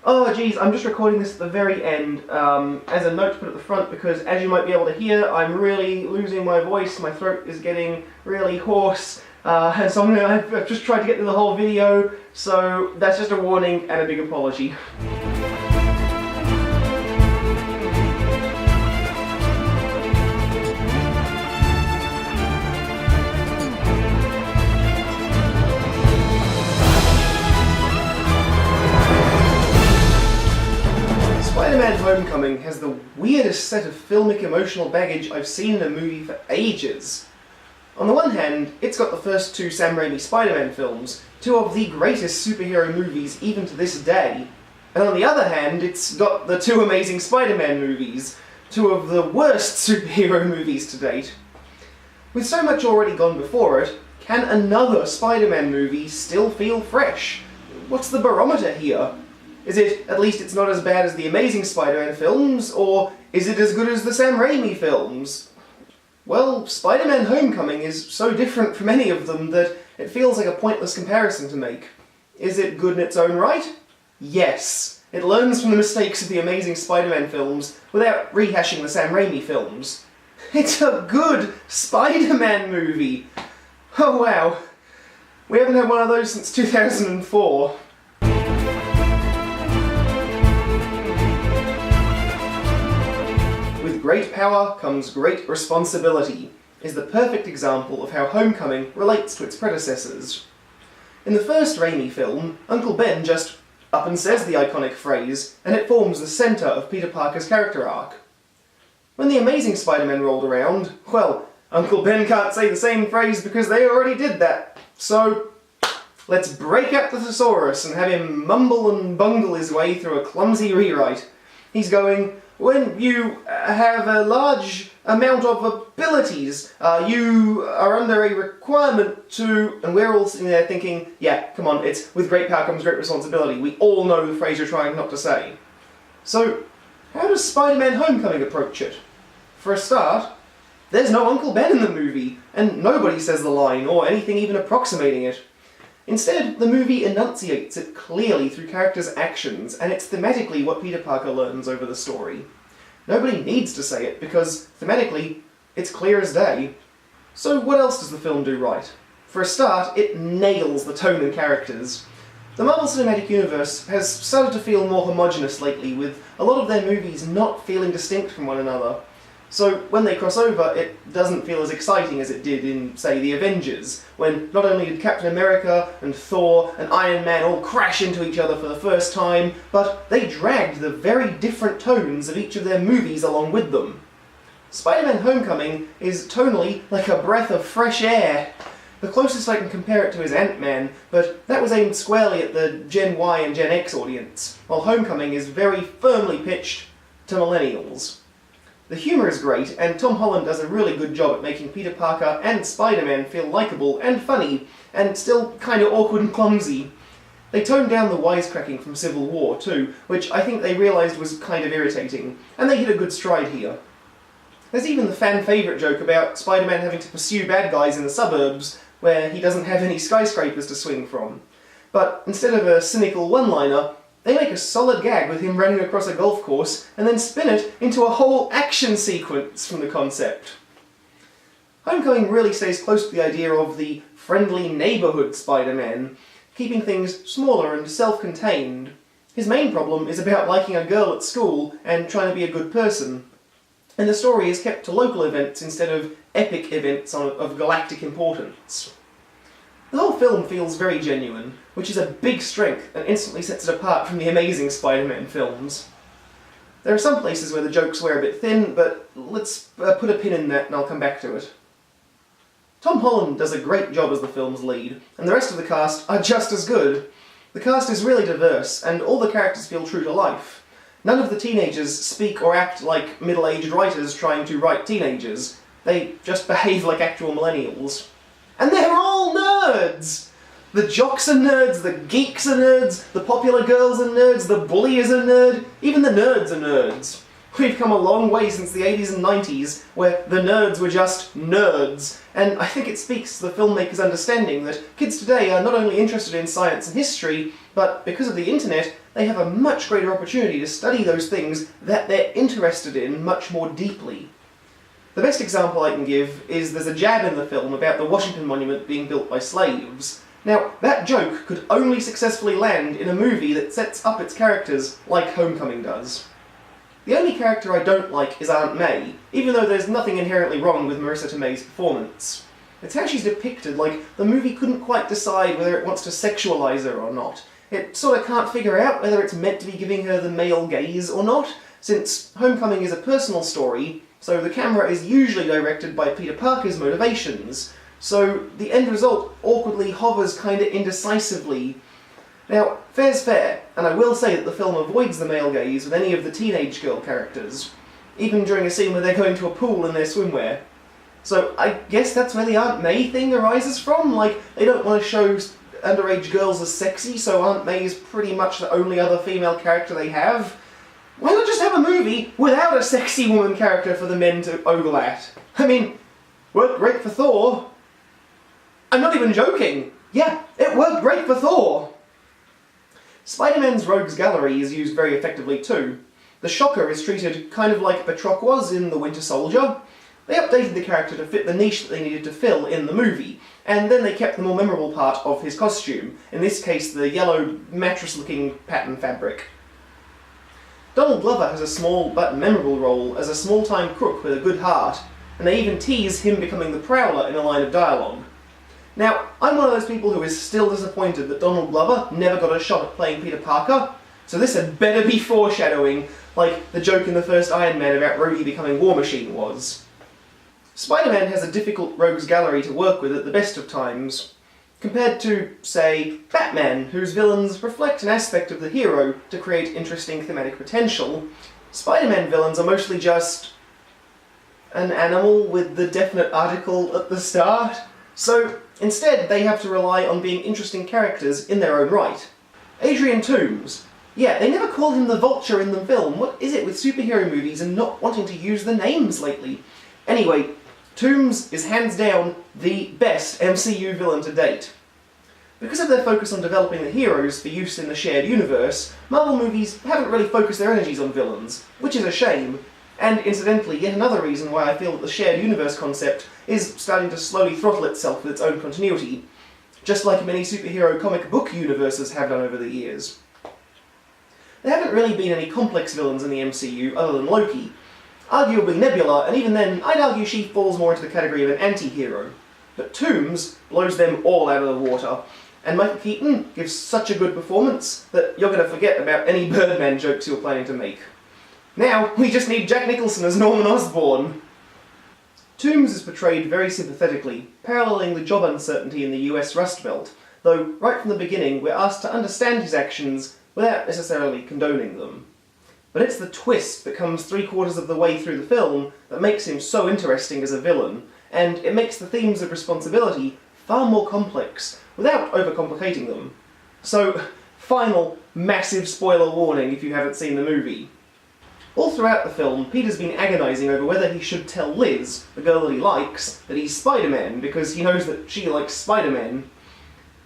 Oh geez, I'm just recording this at the very end as a note to put at the front because, as you might be able to hear, I'm really losing my voice. My throat is getting really hoarse, and so I've just tried to get through the whole video, so that's just a warning and a big apology. Spider-Man Homecoming has the weirdest set of filmic emotional baggage I've seen in a movie for ages. On the one hand, it's got the first two Sam Raimi Spider-Man films, two of the greatest superhero movies even to this day. And on the other hand, it's got the two Amazing Spider-Man movies, two of the worst superhero movies to date. With so much already gone before it, can another Spider-Man movie still feel fresh? What's the barometer here? Is it, at least it's not as bad as the Amazing Spider-Man films, or is it as good as the Sam Raimi films? Well, Spider-Man Homecoming is so different from any of them that it feels like a pointless comparison to make. Is it good in its own right? Yes. It learns from the mistakes of the Amazing Spider-Man films without rehashing the Sam Raimi films. It's a good Spider-Man movie! Oh wow. We haven't had one of those since 2004. With great power comes great responsibility is the perfect example of how Homecoming relates to its predecessors. In the first Raimi film, Uncle Ben just up and says the iconic phrase, and it forms the centre of Peter Parker's character arc. When the Amazing Spider-Man rolled around, well, Uncle Ben can't say the same phrase because they already did that. So, let's break out the thesaurus and have him mumble and bungle his way through a clumsy rewrite. He's going, when you have a large amount of abilities, you are under a requirement to... And we're all sitting there thinking, yeah, come on, it's with great power comes great responsibility. We all know the phrase you're trying not to say. So, how does Spider-Man Homecoming approach it? For a start, there's no Uncle Ben in the movie, and nobody says the line, or anything even approximating it. Instead, the movie enunciates it clearly through characters' actions, and it's thematically what Peter Parker learns over the story. Nobody needs to say it, because, thematically, it's clear as day. So what else does the film do right? For a start, it nails the tone and characters. The Marvel Cinematic Universe has started to feel more homogenous lately, with a lot of their movies not feeling distinct from one another. So when they cross over, it doesn't feel as exciting as it did in, say, The Avengers, when not only did Captain America and Thor and Iron Man all crash into each other for the first time, but they dragged the very different tones of each of their movies along with them. Spider-Man Homecoming is tonally like a breath of fresh air. The closest I can compare it to is Ant-Man, but that was aimed squarely at the Gen Y and Gen X audience, while Homecoming is very firmly pitched to millennials. The humour is great, and Tom Holland does a really good job at making Peter Parker and Spider-Man feel likeable and funny, and still kinda awkward and clumsy. They toned down the wisecracking from Civil War too, which I think they realised was kind of irritating, and they hit a good stride here. There's even the fan favourite joke about Spider-Man having to pursue bad guys in the suburbs, where he doesn't have any skyscrapers to swing from. But instead of a cynical one-liner, they make a solid gag with him running across a golf course and then spin it into a whole action sequence from the concept. Homecoming really stays close to the idea of the friendly neighbourhood Spider-Man, keeping things smaller and self-contained. His main problem is about liking a girl at school and trying to be a good person. And the story is kept to local events instead of epic events of galactic importance. The whole film feels very genuine, which is a big strength and instantly sets it apart from the Amazing Spider-Man films. There are some places where the jokes wear a bit thin, but let's put a pin in that and I'll come back to it. Tom Holland does a great job as the film's lead, and the rest of the cast are just as good. The cast is really diverse, and all the characters feel true to life. None of the teenagers speak or act like middle-aged writers trying to write teenagers. They just behave like actual millennials. And they're all nerds! The jocks are nerds, the geeks are nerds, the popular girls are nerds, the bully is a nerd, even the nerds are nerds. We've come a long way since the 80s and 90s, where the nerds were just nerds, and I think it speaks to the filmmaker's understanding that kids today are not only interested in science and history, But because of the internet, they have a much greater opportunity to study those things that they're interested in much more deeply. The best example I can give is there's a jab in the film about the Washington Monument being built by slaves. Now, that joke could only successfully land in a movie that sets up its characters like Homecoming does. The only character I don't like is Aunt May, even though there's nothing inherently wrong with Marissa Tomei's performance. It's how she's depicted, like the movie couldn't quite decide whether it wants to sexualize her or not. It sort of can't figure out whether it's meant to be giving her the male gaze or not, since Homecoming is a personal story, so the camera is usually directed by Peter Parker's motivations, so the end result awkwardly hovers kinda indecisively. Now, fair's fair, and I will say that the film avoids the male gaze with any of the teenage girl characters, even during a scene where they're going to a pool in their swimwear. So I guess that's where the Aunt May thing arises from, like, they don't want to show underage girls as sexy, so Aunt May is pretty much the only other female character they have. Why not just have a movie without a sexy woman character for the men to ogle at? I mean, worked great for Thor. I'm not even joking. Yeah, it worked great for Thor. Spider-Man's Rogues Gallery is used very effectively too. The Shocker is treated kind of like Batroc was in The Winter Soldier. They updated the character to fit the niche that they needed to fill in the movie, and then they kept the more memorable part of his costume, in this case the yellow mattress-looking pattern fabric. Donald Glover has a small but memorable role as a small-time crook with a good heart, and they even tease him becoming the Prowler in a line of dialogue. Now, I'm one of those people who is still disappointed that Donald Glover never got a shot at playing Peter Parker, so this had better be foreshadowing, like the joke in the first Iron Man about Rhodey becoming War Machine was. Spider-Man has a difficult rogues gallery to work with at the best of times, compared to, say, Batman, whose villains reflect an aspect of the hero to create interesting thematic potential. Spider-Man villains are mostly just an animal with the definite article at the start, so instead they have to rely on being interesting characters in their own right. Adrian Toomes. Yeah, they never called him the Vulture in the film. What is it with superhero movies and not wanting to use the names lately? Anyway, Toomes is hands down the best MCU villain to date. Because of their focus on developing the heroes for use in the shared universe, Marvel movies haven't really focused their energies on villains, which is a shame, and incidentally yet another reason why I feel that the shared universe concept is starting to slowly throttle itself with its own continuity, just like many superhero comic book universes have done over the years. There haven't really been any complex villains in the MCU other than Loki. Arguably Nebula, and even then, I'd argue she falls more into the category of an anti-hero. But Toomes blows them all out of the water, and Michael Keaton gives such a good performance that you're going to forget about any Birdman jokes you're planning to make. Now, we just need Jack Nicholson as Norman Osborn. Toomes is portrayed very sympathetically, paralleling the job uncertainty in the US Rust Belt, though right from the beginning we're asked to understand his actions without necessarily condoning them. But it's the twist that comes 3/4 of the way through the film that makes him so interesting as a villain, and it makes the themes of responsibility far more complex, without overcomplicating them. So, final, massive spoiler warning if you haven't seen the movie. All throughout the film, Peter's been agonising over whether he should tell Liz, the girl that he likes, that he's Spider-Man, because he knows that she likes Spider-Man.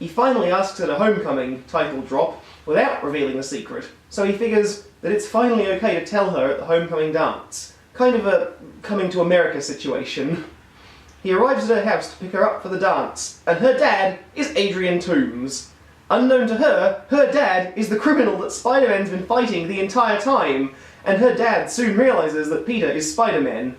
He finally asks her to Homecoming title drop without revealing the secret, so he figures that it's finally okay to tell her at the Homecoming dance. Kind of a coming to America situation. He arrives at her house to pick her up for the dance, and her dad is Adrian Toomes. Unknown to her, her dad is the criminal that Spider-Man's been fighting the entire time, and her dad soon realises that Peter is Spider-Man.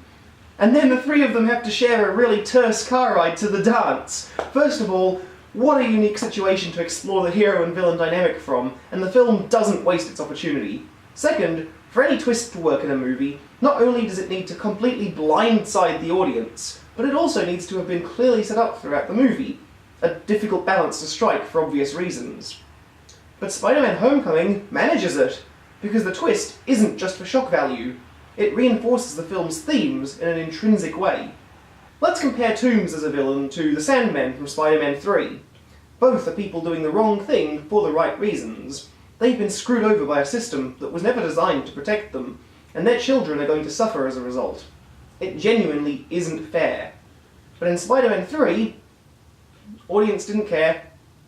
And then the three of them have to share a really terse car ride to the dance. First of all, what a unique situation to explore the hero and villain dynamic from, and the film doesn't waste its opportunity. Second, for any twist to work in a movie, not only does it need to completely blindside the audience, but it also needs to have been clearly set up throughout the movie. A difficult balance to strike for obvious reasons. But Spider-Man Homecoming manages it, because the twist isn't just for shock value. It reinforces the film's themes in an intrinsic way. Let's compare Toomes as a villain to the Sandman from Spider-Man 3. Both are people doing the wrong thing for the right reasons. They've been screwed over by a system that was never designed to protect them, and their children are going to suffer as a result. It genuinely isn't fair. But in Spider-Man 3, audience didn't care.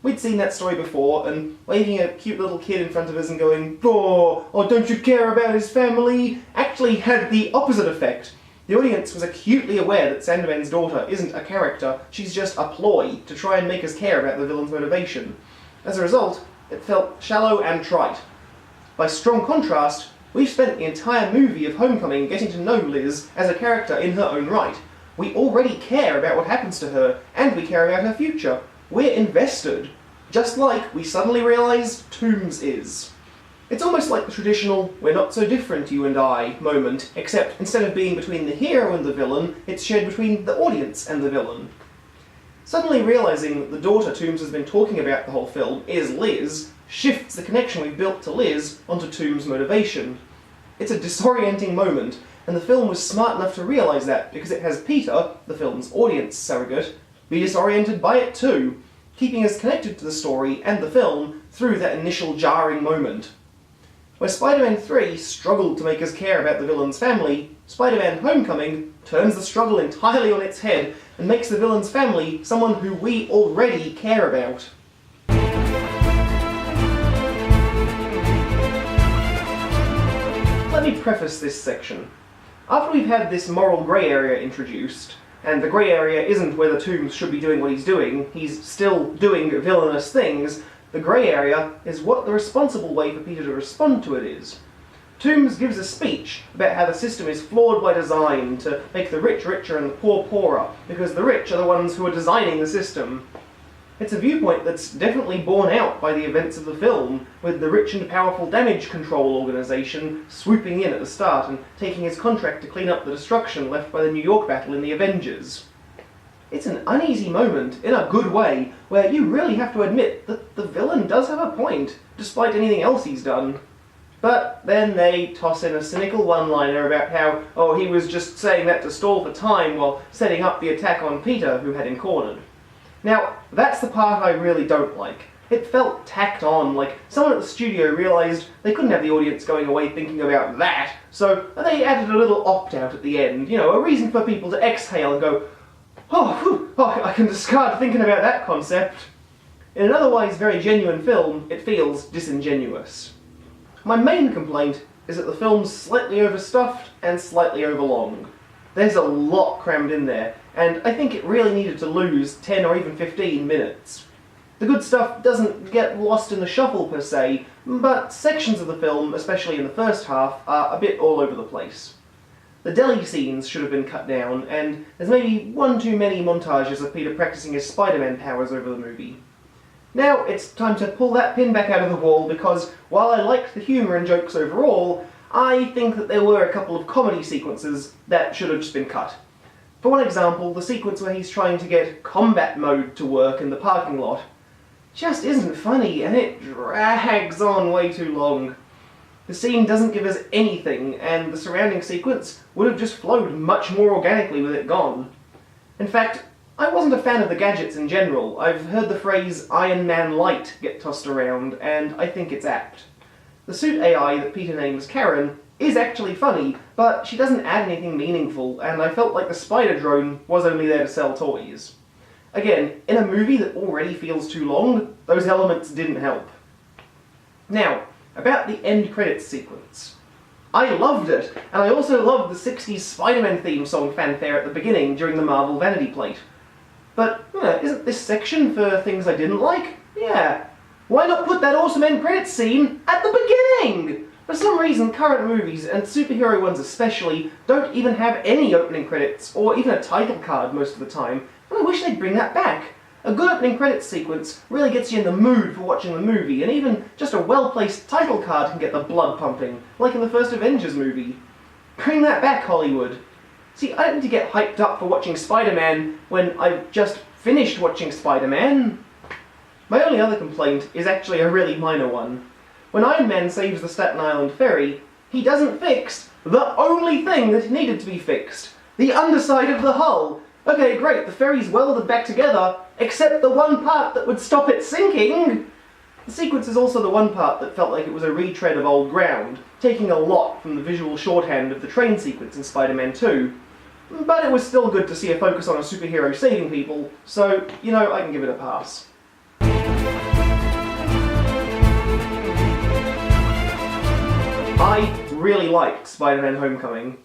We'd seen that story before, and waving a cute little kid in front of us and going, "Oh, don't you care about his family?" actually had the opposite effect. The audience was acutely aware that Sandman's daughter isn't a character, she's just a ploy to try and make us care about the villain's motivation. As a result, it felt shallow and trite. By strong contrast, we've spent the entire movie of Homecoming getting to know Liz as a character in her own right. We already care about what happens to her, and we care about her future. We're invested, just like we suddenly realise Toombs is. It's almost like the traditional "we're not so different, you and I" moment, except instead of being between the hero and the villain, it's shared between the audience and the villain. Suddenly realising that the daughter Toombs has been talking about the whole film is Liz shifts the connection we've built to Liz onto Toombs' motivation. It's a disorienting moment, and the film was smart enough to realise that because it has Peter, the film's audience surrogate, be disoriented by it too, keeping us connected to the story and the film through that initial jarring moment. Where Spider-Man 3 struggled to make us care about the villain's family, Spider-Man Homecoming turns the struggle entirely on its head and makes the villain's family someone who we already care about. Let me preface this section. After we've had this moral grey area introduced, and the grey area isn't whether Toombs should be doing what he's doing, he's still doing villainous things, the grey area is what the responsible way for Peter to respond to it is. Toombs gives a speech about how the system is flawed by design to make the rich richer and the poor poorer, because the rich are the ones who are designing the system. It's a viewpoint that's definitely borne out by the events of the film, with the rich and powerful damage control organisation swooping in at the start and taking his contract to clean up the destruction left by the New York battle in the Avengers. It's an uneasy moment, in a good way, where you really have to admit that the villain does have a point, despite anything else he's done. But then they toss in a cynical one-liner about how, he was just saying that to stall for time while setting up the attack on Peter, who had him cornered. Now, that's the part I really don't like. It felt tacked on, like someone at the studio realised they couldn't have the audience going away thinking about that, so they added a little opt-out at the end, a reason for people to exhale and go, I can discard thinking about that concept. In an otherwise very genuine film, it feels disingenuous. My main complaint is that the film's slightly overstuffed and slightly overlong. There's a lot crammed in there, and I think it really needed to lose 10 or even 15 minutes. The good stuff doesn't get lost in the shuffle per se, but sections of the film, especially in the first half, are a bit all over the place. The deli scenes should have been cut down, and there's maybe one too many montages of Peter practicing his Spider-Man powers over the movie. Now it's time to pull that pin back out of the wall, because while I liked the humour and jokes overall, I think that there were a couple of comedy sequences that should have just been cut. For one example, the sequence where he's trying to get combat mode to work in the parking lot just isn't funny, and it drags on way too long. The scene doesn't give us anything, and the surrounding sequence would have just flowed much more organically with it gone. In fact, I wasn't a fan of the gadgets in general. I've heard the phrase Iron Man Light get tossed around, and I think it's apt. The suit AI that Peter names Karen is actually funny, but she doesn't add anything meaningful, and I felt like the spider drone was only there to sell toys. Again, in a movie that already feels too long, those elements didn't help. Now, about the end credits sequence. I loved it, and I also loved the 60s Spider-Man theme song fanfare at the beginning during the Marvel Vanity Plate. But, isn't this section for things I didn't like? Yeah. Why not put that awesome end credits scene at the beginning? For some reason, current movies, and superhero ones especially, don't even have any opening credits, or even a title card most of the time, and I wish they'd bring that back. A good opening credits sequence really gets you in the mood for watching the movie, and even just a well-placed title card can get the blood pumping, like in the first Avengers movie. Bring that back, Hollywood. See, I don't need to get hyped up for watching Spider-Man when I've just finished watching Spider-Man. My only other complaint is actually a really minor one. When Iron Man saves the Staten Island ferry, he doesn't fix the only thing that needed to be fixed. The underside of the hull. Okay, great, the ferry's welded back together, except the one part that would stop it sinking. The sequence is also the one part that felt like it was a retread of old ground, taking a lot from the visual shorthand of the train sequence in Spider-Man 2. But it was still good to see a focus on a superhero saving people, so, I can give it a pass. I really liked Spider-Man Homecoming.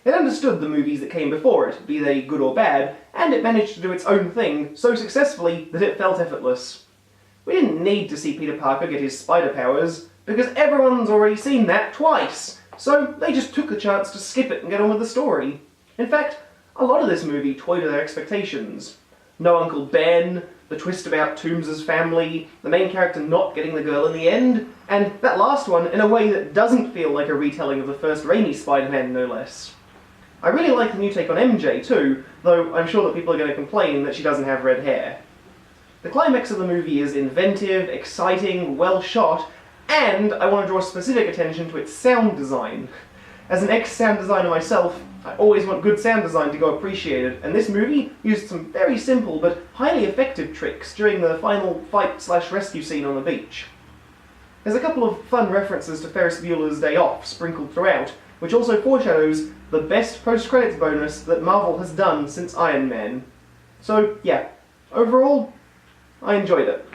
It understood the movies that came before it, be they good or bad, and it managed to do its own thing so successfully that it felt effortless. We didn't need to see Peter Parker get his spider powers, because everyone's already seen that twice, so they just took the chance to skip it and get on with the story. In fact, a lot of this movie toyed with our expectations. No Uncle Ben, the twist about Toombs' family, the main character not getting the girl in the end, and that last one in a way that doesn't feel like a retelling of the first Raimi Spider-Man, no less. I really like the new take on MJ too, though I'm sure that people are going to complain that she doesn't have red hair. The climax of the movie is inventive, exciting, well shot, and I want to draw specific attention to its sound design. As an ex-sound designer myself, I always want good sound design to go appreciated, and this movie used some very simple but highly effective tricks during the final fight/rescue scene on the beach. There's a couple of fun references to Ferris Bueller's Day Off sprinkled throughout, which also foreshadows the best post-credits bonus that Marvel has done since Iron Man. So yeah, overall, I enjoyed it.